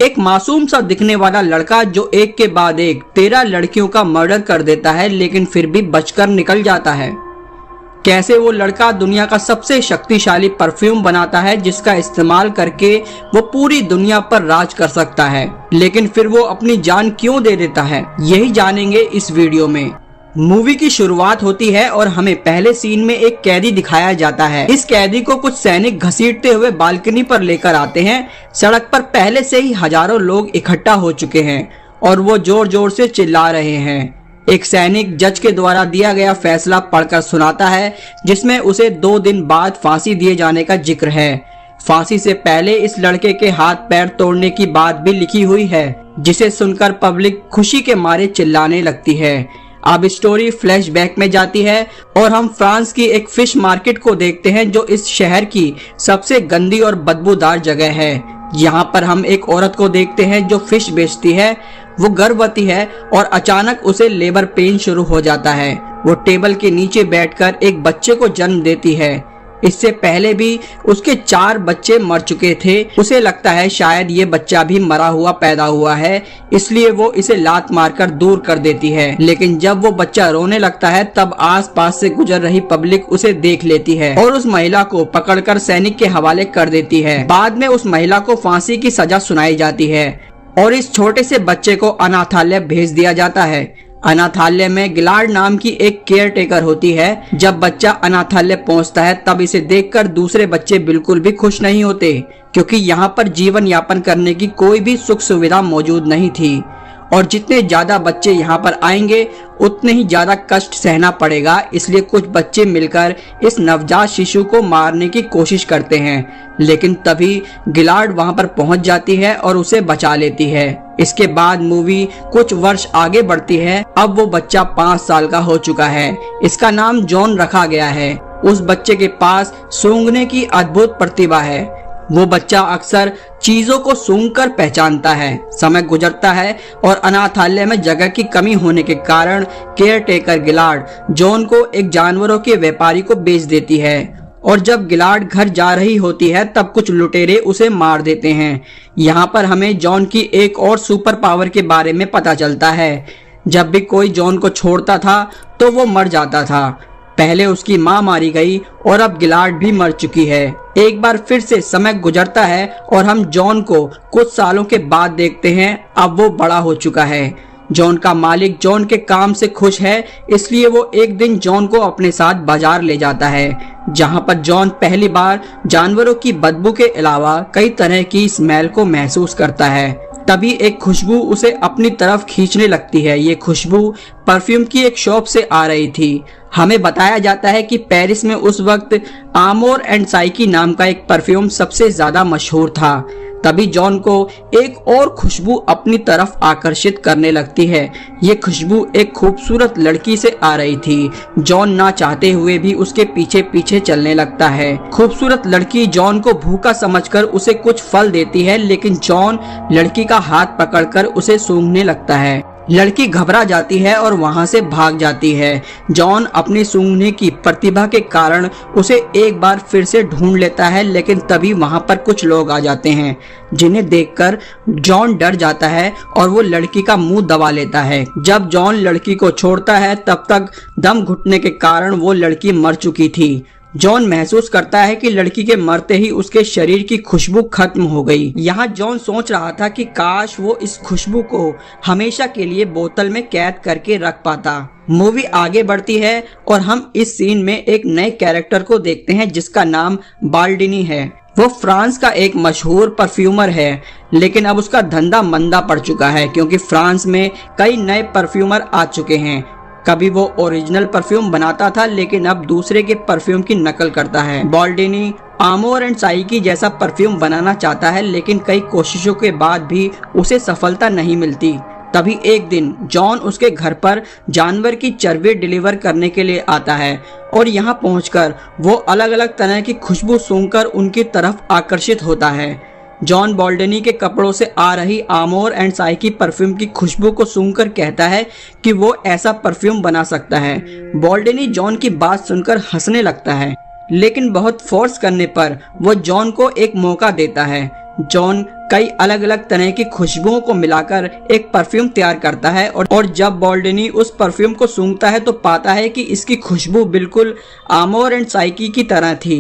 एक मासूम सा दिखने वाला लड़का जो एक के बाद एक 13 लड़कियों का मर्डर कर देता है लेकिन फिर भी बचकर निकल जाता है। कैसे वो लड़का दुनिया का सबसे शक्तिशाली परफ्यूम बनाता है जिसका इस्तेमाल करके वो पूरी दुनिया पर राज कर सकता है, लेकिन फिर वो अपनी जान क्यों दे देता है, यही जानेंगे इस वीडियो में। मूवी की शुरुआत होती है और हमें पहले सीन में एक कैदी दिखाया जाता है। इस कैदी को कुछ सैनिक घसीटते हुए बालकनी पर लेकर आते हैं। सड़क पर पहले से ही हजारों लोग इकट्ठा हो चुके हैं और वो जोर जोर से चिल्ला रहे हैं। एक सैनिक जज के द्वारा दिया गया फैसला पढ़कर सुनाता है जिसमें उसे 2 दिन बाद फांसी दिए जाने का जिक्र है। फांसी से पहले इस लड़के के हाथ पैर तोड़ने की बात भी लिखी हुई है, जिसे सुनकर पब्लिक खुशी के मारे चिल्लाने लगती है। अब स्टोरी फ्लैशबैक में जाती है और हम फ्रांस की एक फिश मार्केट को देखते हैं जो इस शहर की सबसे गंदी और बदबूदार जगह है। यहाँ पर हम एक औरत को देखते हैं जो फिश बेचती है। वो गर्भवती है और अचानक उसे लेबर पेन शुरू हो जाता है। वो टेबल के नीचे बैठकर एक बच्चे को जन्म देती है। इससे पहले भी उसके 4 बच्चे मर चुके थे। उसे लगता है शायद ये बच्चा भी मरा हुआ पैदा हुआ है, इसलिए वो इसे लात मारकर दूर कर देती है। लेकिन जब वो बच्चा रोने लगता है तब आसपास से गुजर रही पब्लिक उसे देख लेती है और उस महिला को पकड़कर सैनिक के हवाले कर देती है। बाद में उस महिला को फांसी की सजा सुनाई जाती है और इस छोटे से बच्चे को अनाथालय भेज दिया जाता है। अनाथालय में गिलार्ड नाम की एक केयर टेकर होती है। जब बच्चा अनाथालय पहुंचता है तब इसे देखकर दूसरे बच्चे बिल्कुल भी खुश नहीं होते, क्योंकि यहाँ पर जीवन यापन करने की कोई भी सुख सुविधा मौजूद नहीं थी और जितने ज्यादा बच्चे यहाँ पर आएंगे उतने ही ज्यादा कष्ट सहना पड़ेगा। इसलिए कुछ बच्चे मिलकर इस नवजात शिशु को मारने की कोशिश करते हैं, लेकिन तभी गिलार्ड वहाँ पर पहुँच जाती है और उसे बचा लेती है। इसके बाद मूवी कुछ वर्ष आगे बढ़ती है। अब वो बच्चा 5 साल का हो चुका है। इसका नाम जॉन रखा गया है। उस बच्चे के पास सूंघने की अद्भुत प्रतिभा है। वो बच्चा अक्सर चीजों को सूंघकर पहचानता है। समय गुजरता है और अनाथालय में जगह की कमी होने के कारण केयर टेकर गिलार्ड जॉन को एक जानवरों के व्यापारी को बेच देती है और जब गिलार्ड घर जा रही होती है तब कुछ लुटेरे उसे मार देते हैं। यहाँ पर हमें जॉन की एक और सुपर पावर के बारे में पता चलता है। जब भी कोई जॉन को छोड़ता था तो वो मर जाता था। पहले उसकी माँ मारी गई और अब गिलार्ड भी मर चुकी है। एक बार फिर से समय गुजरता है और हम जॉन को कुछ सालों के बाद देखते हैं। अब वो बड़ा हो चुका है। जॉन का मालिक जॉन के काम से खुश है, इसलिए वो एक दिन जॉन को अपने साथ बाजार ले जाता है, जहां पर जॉन पहली बार जानवरों की बदबू के अलावा कई तरह की स्मेल को महसूस करता है। तभी एक खुशबू उसे अपनी तरफ खींचने लगती है। ये खुशबू परफ्यूम की एक शॉप से आ रही थी। हमें बताया जाता है कि पेरिस में उस वक्त आमोर एंड साइकी नाम का एक परफ्यूम सबसे ज्यादा मशहूर था। तभी जॉन को एक और खुशबू अपनी तरफ आकर्षित करने लगती है। ये खुशबू एक खूबसूरत लड़की से आ रही थी। जॉन ना चाहते हुए भी उसके पीछे पीछे चलने लगता है। खूबसूरत लड़की जॉन को भूखा समझकर उसे कुछ फल देती है, लेकिन जॉन लड़की का हाथ पकड़कर उसे सूंघने लगता है। लड़की घबरा जाती है और वहां से भाग जाती है। जॉन अपनी सूंघने की प्रतिभा के कारण उसे एक बार फिर से ढूंढ लेता है, लेकिन तभी वहां पर कुछ लोग आ जाते हैं जिन्हें देखकर जॉन डर जाता है और वो लड़की का मुंह दबा लेता है। जब जॉन लड़की को छोड़ता है तब तक दम घुटने के कारण वो लड़की मर चुकी थी। जॉन महसूस करता है कि लड़की के मरते ही उसके शरीर की खुशबू खत्म हो गई। यहाँ जॉन सोच रहा था कि काश वो इस खुशबू को हमेशा के लिए बोतल में कैद करके रख पाता। मूवी आगे बढ़ती है और हम इस सीन में एक नए कैरेक्टर को देखते हैं जिसका नाम बाल्डिनी है। वो फ्रांस का एक मशहूर परफ्यूमर है, लेकिन अब उसका धंधा मंदा पड़ चुका है क्योंकि फ्रांस में कई नए परफ्यूमर आ चुके हैं। कभी वो ओरिजिनल परफ्यूम बनाता था, लेकिन अब दूसरे के परफ्यूम की नकल करता है। बाल्डिनी आमोर एंड साइकी जैसा परफ्यूम बनाना चाहता है, लेकिन कई कोशिशों के बाद भी उसे सफलता नहीं मिलती। तभी एक दिन जॉन उसके घर पर जानवर की चर्बी डिलीवर करने के लिए आता है और यहाँ पहुंचकर वो अलग अलग तरह की खुशबू सूंघकर उनकी तरफ आकर्षित होता है। जॉन बाल्डिनी के कपड़ों से आ रही आमोर एंड साइकी परफ्यूम की खुशबू को सूंघकर कहता है कि वो ऐसा परफ्यूम बना सकता है। बाल्डिनी जॉन की बात सुनकर हंसने लगता है, लेकिन बहुत फोर्स करने पर वो जॉन को एक मौका देता है। जॉन कई अलग अलग तरह की खुशबुओं को मिलाकर एक परफ्यूम तैयार करता है और जब बॉल्डनी उस परफ्यूम को सूंघता है तो पाता है कि इसकी खुशबू बिल्कुल आमोर एंड साइकी की तरह थी।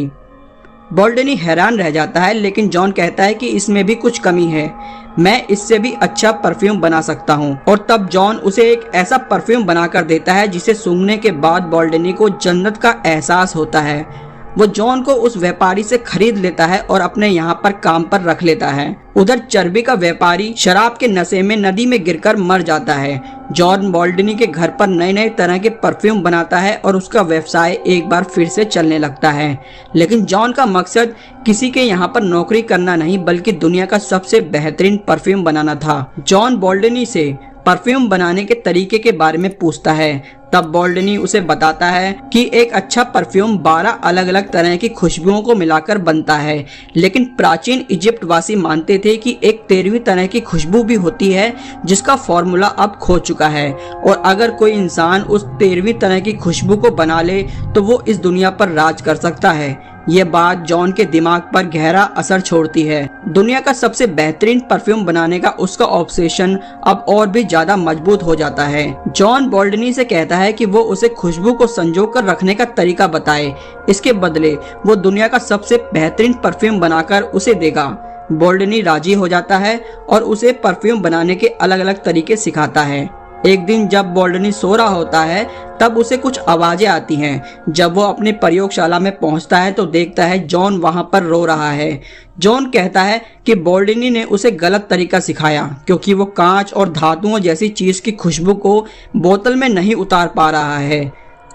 बॉल्डनी हैरान रह जाता है, लेकिन जॉन कहता है कि इसमें भी कुछ कमी है, मैं इससे भी अच्छा परफ्यूम बना सकता हूँ। और तब जॉन उसे एक ऐसा परफ्यूम बनाकर देता है जिसे सूंघने के बाद बॉल्डनी को जन्नत का एहसास होता है। वो जॉन को उस व्यापारी से खरीद लेता है और अपने यहाँ पर काम पर रख लेता है। उधर चर्बी का व्यापारी शराब के नशे में नदी में गिरकर मर जाता है। जॉन बॉल्डनी के घर पर नए नए तरह के परफ्यूम बनाता है और उसका व्यवसाय एक बार फिर से चलने लगता है। लेकिन जॉन का मकसद किसी के यहाँ पर नौकरी करना नहीं, बल्कि दुनिया का सबसे बेहतरीन परफ्यूम बनाना था। जॉन बॉल्डनी से परफ्यूम बनाने के तरीके के बारे में पूछता है। तब बॉल्डनी उसे बताता है कि एक अच्छा परफ्यूम 12 अलग अलग तरह की खुशबुओं को मिलाकर बनता है, लेकिन प्राचीन इजिप्ट वासी मानते थे कि एक 13वीं तरह की खुशबू भी होती है जिसका फॉर्मूला अब खो चुका है, और अगर कोई इंसान उस 13वीं तरह की खुशबू को बना ले तो वो इस दुनिया पर राज कर सकता है। ये बात जॉन के दिमाग पर गहरा असर छोड़ती है। दुनिया का सबसे बेहतरीन परफ्यूम बनाने का उसका ऑब्सेशन अब और भी ज्यादा मजबूत हो जाता है। जॉन बॉल्डनी से कहता है कि वो उसे खुशबू को संजो कर रखने का तरीका बताए, इसके बदले वो दुनिया का सबसे बेहतरीन परफ्यूम बनाकर उसे देगा। बॉल्डनी राजी हो जाता है और उसे परफ्यूम बनाने के अलग अलग तरीके सिखाता है। एक दिन जब बॉल्डनी सो रहा होता है तब उसे कुछ आवाजें आती हैं। जब वो अपनी प्रयोगशाला में पहुंचता है तो देखता है जॉन वहां पर रो रहा है। जॉन कहता है कि बॉल्डनी ने उसे गलत तरीका सिखाया, क्योंकि वो कांच और धातुओं जैसी चीज की खुशबू को बोतल में नहीं उतार पा रहा है।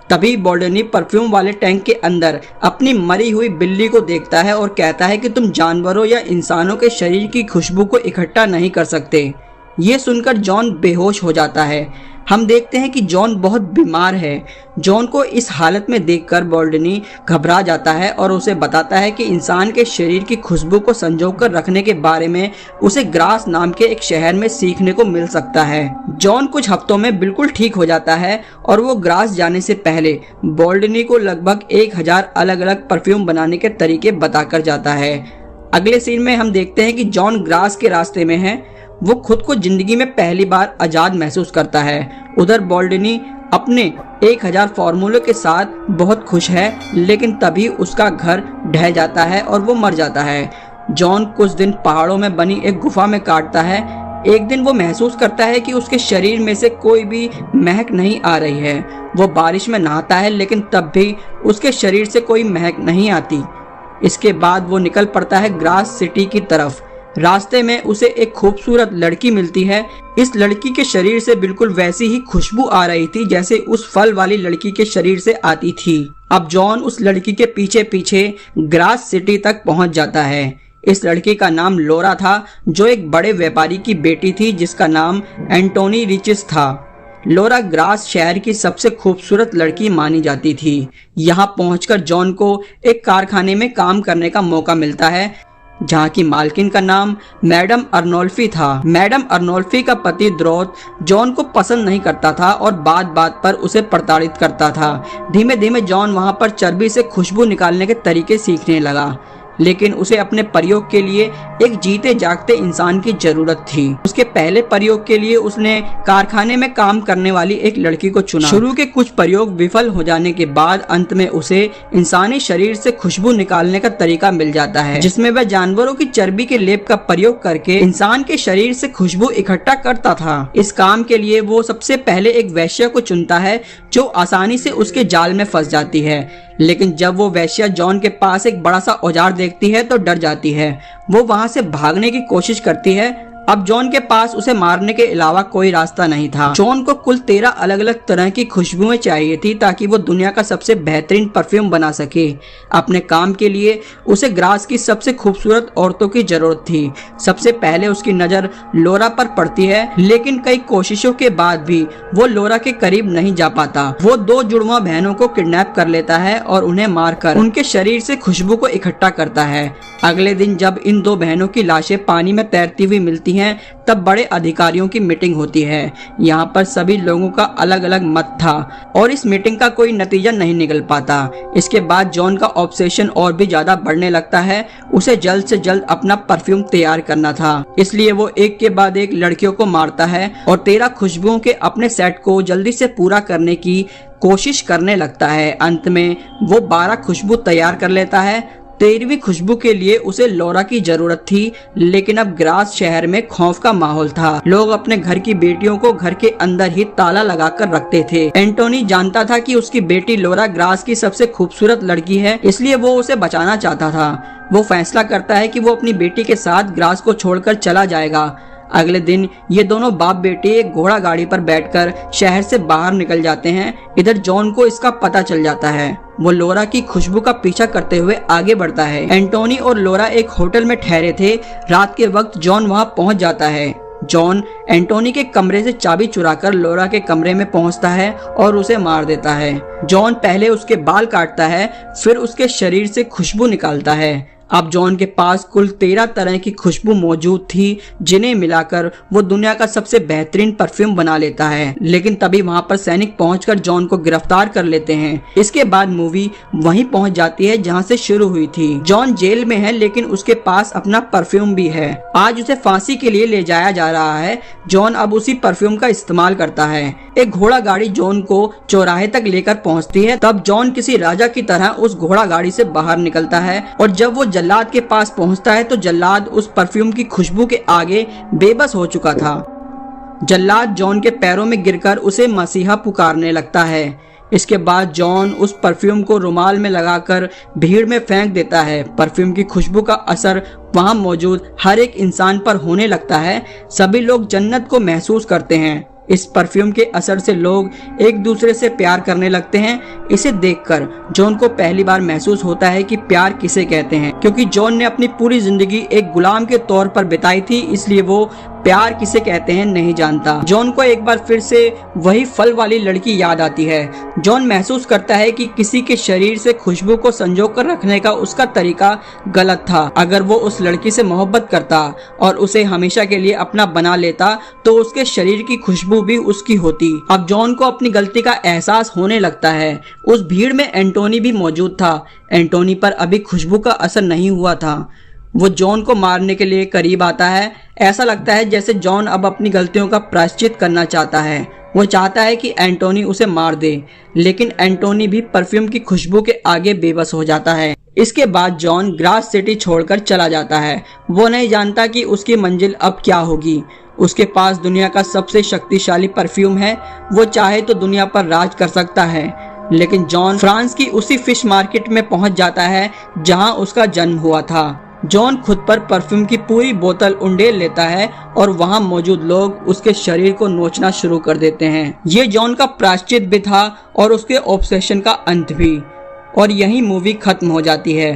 तभी बॉल्डनी परफ्यूम वाले टैंक के अंदर अपनी मरी हुई बिल्ली को देखता है और कहता है कि तुम जानवरों या इंसानों के शरीर की खुशबू को इकट्ठा नहीं कर सकते। ये सुनकर जॉन बेहोश हो जाता है। हम देखते हैं कि जॉन बहुत बीमार है। जॉन को इस हालत में देखकर बॉल्डनी घबरा जाता है और उसे बताता है कि इंसान के शरीर की खुशबू को संजोकर रखने के बारे में उसे ग्रास नाम के एक शहर में सीखने को मिल सकता है। जॉन कुछ हफ्तों में बिल्कुल ठीक हो जाता है और वो ग्रास जाने से पहले बॉल्डनी को लगभग 1000 अलग अलग परफ्यूम बनाने के तरीके बताकर जाता है। अगले सीन में हम देखते हैं कि जॉन ग्रास के रास्ते में है। वो खुद को जिंदगी में पहली बार आजाद महसूस करता है। उधर बॉल्डनी अपने 1000 फॉर्मूलों के साथ बहुत खुश है, लेकिन तभी उसका घर ढह जाता है और वो मर जाता है। जॉन कुछ दिन पहाड़ों में बनी एक गुफा में काटता है। एक दिन वो महसूस करता है कि उसके शरीर में से कोई भी महक नहीं आ रही है। वो बारिश में नहाता है, लेकिन तब भी उसके शरीर से कोई महक नहीं आती। इसके बाद वो निकल पड़ता है ग्रास सिटी की तरफ। रास्ते में उसे एक खूबसूरत लड़की मिलती है। इस लड़की के शरीर से बिल्कुल वैसी ही खुशबू आ रही थी जैसे उस फल वाली लड़की के शरीर से आती थी। अब जॉन उस लड़की के पीछे पीछे ग्रास सिटी तक पहुंच जाता है। इस लड़की का नाम लोरा था, जो एक बड़े व्यापारी की बेटी थी जिसका नाम एंटोनी रिचिस था। लोरा ग्रास शहर की सबसे खूबसूरत लड़की मानी जाती थी। यहाँ पहुंचकर जॉन को एक कारखाने में काम करने का मौका मिलता है, जहाँ की मालकिन का नाम मैडम अर्नोल्फी था। मैडम अर्नोल्फी का पति द्रोत जॉन को पसंद नहीं करता था और बात बात पर उसे प्रताड़ित करता था। धीमे धीमे जॉन वहाँ पर चर्बी से खुशबू निकालने के तरीके सीखने लगा, लेकिन उसे अपने प्रयोग के लिए एक जीते जागते इंसान की जरूरत थी। उसके पहले प्रयोग के लिए उसने कारखाने में काम करने वाली एक लड़की को चुना। शुरू के कुछ प्रयोग विफल हो जाने के बाद अंत में उसे इंसानी शरीर से खुशबू निकालने का तरीका मिल जाता है, जिसमें वह जानवरों की चर्बी के लेप का प्रयोग करके इंसान के शरीर से खुशबू इकट्ठा करता था। इस काम के लिए वो सबसे पहले एक वैश्या को चुनता है जो आसानी से उसके जाल में फंस जाती है, लेकिन जब वो वैश्या जॉन के पास एक बड़ा सा औजार देखती है तो डर जाती है। वो वहां से भागने की कोशिश करती है। अब जॉन के पास उसे मारने के अलावा कोई रास्ता नहीं था। जॉन को कुल 13 अलग अलग तरह की खुशबुएं चाहिए थी ताकि वो दुनिया का सबसे बेहतरीन परफ्यूम बना सके। अपने काम के लिए उसे ग्रास की सबसे खूबसूरत औरतों की जरूरत थी। सबसे पहले उसकी नजर लोरा पर पड़ती है, लेकिन कई कोशिशों के बाद भी वो लोरा के करीब नहीं जा पाता। वो 2 जुड़वा बहनों को किडनैप कर लेता है और उन्हें मारकर उनके शरीर से खुशबू को इकट्ठा करता है। अगले दिन जब इन 2 बहनों की लाशें पानी में तैरती हुई मिलती हैं हैं तब बड़े अधिकारियों की मीटिंग होती है। यहाँ पर सभी लोगों का अलग अलग मत था और इस मीटिंग का कोई नतीजा नहीं निकल पाता। इसके बाद जॉन का ऑब्सेशन और भी ज्यादा बढ़ने लगता है। उसे जल्द से जल्द अपना परफ्यूम तैयार करना था, इसलिए वो एक के बाद एक लड़कियों को मारता है और 13 खुशबुओं के अपने सेट को जल्दी से पूरा करने की कोशिश करने लगता है। अंत में वो 12 खुशबू तैयार कर लेता है। 13वीं खुशबू के लिए उसे लौरा की जरूरत थी, लेकिन अब ग्रास शहर में खौफ का माहौल था। लोग अपने घर की बेटियों को घर के अंदर ही ताला लगाकर रखते थे। एंटोनी जानता था कि उसकी बेटी लौरा ग्रास की सबसे खूबसूरत लड़की है, इसलिए वो उसे बचाना चाहता था। वो फैसला करता है कि वो अपनी बेटी के साथ ग्रास को छोड़कर चला जाएगा। अगले दिन ये दोनों बाप बेटे एक घोड़ा गाड़ी पर बैठकर शहर से बाहर निकल जाते हैं। इधर जॉन को इसका पता चल जाता है। वो लौरा की खुशबू का पीछा करते हुए आगे बढ़ता है। एंटोनी और लौरा एक होटल में ठहरे थे। रात के वक्त जॉन वहां पहुंच जाता है। जॉन एंटोनी के कमरे से चाबी चुराकर लौरा के कमरे में पहुंचता है और उसे मार देता है। जॉन पहले उसके बाल काटता है, फिर उसके शरीर से खुशबू निकालता है। अब जॉन के पास कुल 13 तरह की खुशबू मौजूद थी, जिन्हें मिलाकर वो दुनिया का सबसे बेहतरीन परफ्यूम बना लेता है। लेकिन तभी वहां पर सैनिक पहुंचकर जॉन को गिरफ्तार कर लेते हैं। इसके बाद मूवी वहीं पहुंच जाती है जहां से शुरू हुई थी। जॉन जेल में है, लेकिन उसके पास अपना परफ्यूम भी है। आज उसे फांसी के लिए ले जाया जा रहा है। जॉन अब उसी परफ्यूम का इस्तेमाल करता है। एक घोड़ा गाड़ी जॉन को चौराहे तक लेकर पहुंचती है। तब जॉन किसी राजा की तरह उस घोड़ा गाड़ी से बाहर निकलता है और जब वो जल्लाद के पास पहुंचता है तो जल्लाद उस परफ्यूम की खुशबू के आगे बेबस हो चुका था। जल्लाद जॉन के पैरों में गिरकर उसे मसीहा पुकारने लगता है। इसके बाद जॉन उस परफ्यूम को रुमाल में लगाकर भीड़ में फेंक देता है। परफ्यूम की खुशबू का असर वहां मौजूद हर एक इंसान पर होने लगता है। सभी लोग जन्नत को महसूस करते हैं। इस परफ्यूम के असर से लोग एक दूसरे से प्यार करने लगते हैं। इसे देखकर जॉन को पहली बार महसूस होता है कि प्यार किसे कहते हैं, क्योंकि जॉन ने अपनी पूरी जिंदगी एक गुलाम के तौर पर बिताई थी, इसलिए वो प्यार किसे कहते हैं नहीं जानता। जॉन को एक बार फिर से वही फल वाली लड़की याद आती है। जॉन महसूस करता है कि किसी के शरीर से खुशबू को संजो कर रखने का उसका तरीका गलत था। अगर वो उस लड़की से मोहब्बत करता और उसे हमेशा के लिए अपना बना लेता तो उसके शरीर की खुशबू भी उसकी होती। अब जॉन को अपनी गलती का एहसास होने लगता है। उस भीड़ में एंटोनी भी मौजूद था। एंटोनी पर अभी खुशबू का असर नहीं हुआ था। वो जॉन को मारने के लिए करीब आता है। ऐसा लगता है जैसे जॉन अब अपनी गलतियों का प्रायश्चित करना चाहता है। वो चाहता है कि एंटोनी उसे मार दे, लेकिन एंटोनी भी परफ्यूम की खुशबू के आगे बेबस हो जाता है। इसके बाद जॉन ग्रास सिटी छोड़कर चला जाता है। वो नहीं जानता कि उसकी मंजिल अब क्या होगी। उसके पास दुनिया का सबसे शक्तिशाली परफ्यूम है। वो चाहे तो दुनिया पर राज कर सकता है। लेकिन जॉन फ्रांस की उसी फिश मार्केट में पहुंच जाता है जहां उसका जन्म हुआ था। जॉन खुद पर परफ्यूम की पूरी बोतल उंडेल लेता है और वहां मौजूद लोग उसके शरीर को नोचना शुरू कर देते हैं। ये जॉन का प्रायश्चित भी था और उसके ऑब्सेशन का अंत भी। और यही मूवी खत्म हो जाती है।